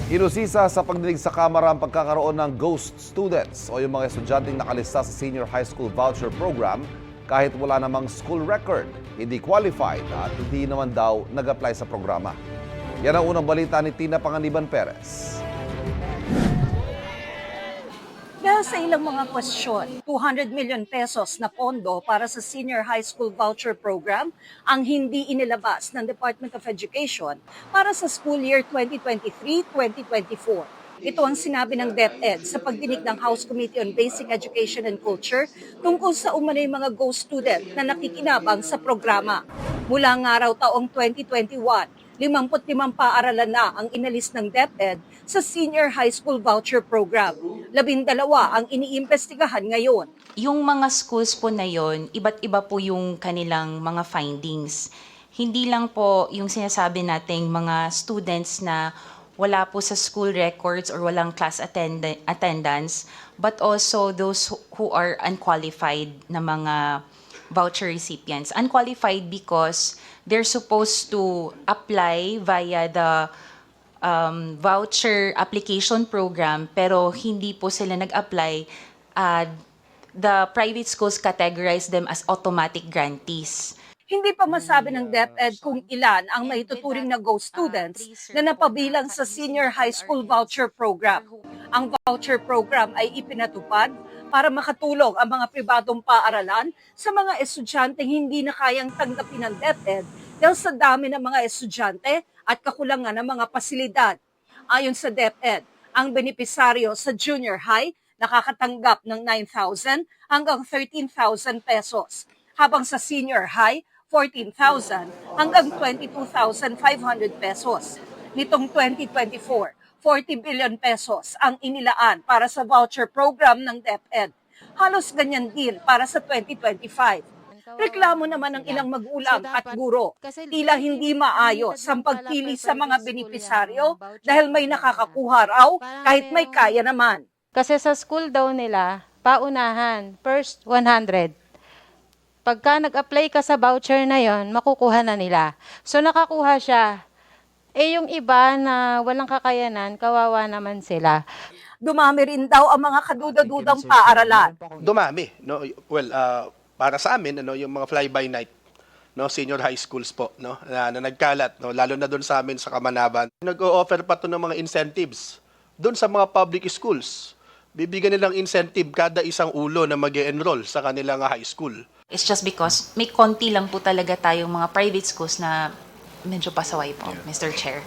Inusisa sa pagdinig sa Kamara ang pagkakaroon ng ghost students o yung mga estudyanteng nakalista sa Senior High School Voucher Program kahit wala namang school record, hindi qualified at hindi naman daw nag-apply sa programa. Yan ang unang balita ni Tina Panganiban Perez. Dahil sa ilang mga kwestiyon, 200 million pesos na pondo para sa Senior High School Voucher Program ang hindi inilabas ng Department of Education para sa school year 2023-2024. Ito ang sinabi ng DepEd sa pagdinig ng House Committee on Basic Education and Culture tungkol sa umano'y mga ghost student na nakikinabang sa programa. Mula nga raw taong 2021, 55 paaralan na ang inalis ng DepEd sa Senior High School Voucher Program. 12 ang iniimbestigahan ngayon. Yung mga schools po na yon, iba't iba po yung kanilang mga findings. Hindi lang po yung sinasabi nating mga students na wala po sa school records or walang class attendance, but also those who are unqualified na mga voucher recipients. Unqualified because they're supposed to apply via the voucher application program pero hindi po sila nag-apply. The private schools categorize them as automatic grantees. Hindi pa masabi ng DepEd kung ilan ang maituturing na ghost students na napabilang sa Senior High School Voucher Program. Ang voucher program ay ipinatupad para makatulong ang mga pribadong paaralan sa mga estudyanteng hindi na kayang tanggapin ng DepEd dahil sa dami ng mga estudyante at kakulangan ng mga pasilidad. Ayon sa DepEd, ang benepisaryo sa junior high nakakatanggap ng 9,000 hanggang 13,000 pesos, habang sa senior high, 14,000 hanggang 22,500 pesos. Nitong 2024, 40 billion pesos ang inilaan para sa voucher program ng DepEd. Halos ganyan din para sa 2025. Reklamo naman ng ilang magulang at guro, tila hindi maayos ang pagpili sa mga benepisaryo dahil may nakakakuha raw kahit may kaya naman. Kasi sa school daw nila, paunahan, first 100. Pagka nag-apply ka sa voucher na yon, makukuha na nila. So nakakuha siya. Eh yung iba na walang kakayanan, kawawa naman sila. Dumami rin daw ang mga kadudadudang paaralan. Dumami, no? Well, para sa amin, yung mga fly-by-night, no, senior high schools po, no, na nagkalat, no, lalo na doon sa amin sa Kamanaban. Nag-o-offer pa to ng mga incentives doon sa mga public schools. Bibigyan nilang incentive kada isang ulo na mag-e-enroll sa kanilang high school. It's just because may konti lang po talaga tayong mga private schools na medyo pasaway po, Mr. Chair.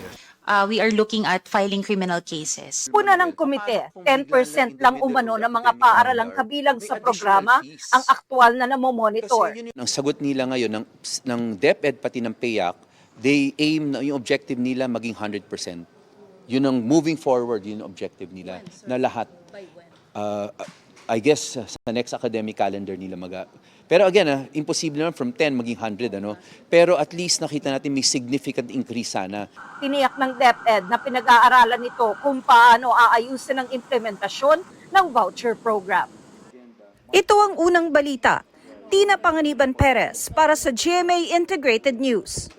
We are looking at filing criminal cases. Puna ng komite, 10% lang umano ng mga paaralang kabilang sa programa ang aktual na namomonitor. Ang sagot nila ngayon ng DepEd pati ng PAYAC, they aim na yung objective nila maging 100%. Yun ang moving forward, yun ang objective nila na lahat. I guess sa next academic calendar nila Pero again, imposible naman from 10 maging 100, ano? Pero at least nakita natin may significant increase sana. Tiniyak ng DepEd na pinag-aaralan nito kung paano aayusin ang implementasyon ng voucher program. Ito ang unang balita. Tina Panganiban Perez para sa GMA Integrated News.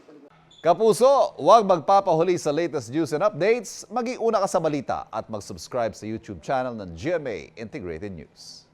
Kapuso, huwag magpapahuli sa latest news and updates. Maging una ka sa balita at mag-subscribe sa YouTube channel ng GMA Integrated News.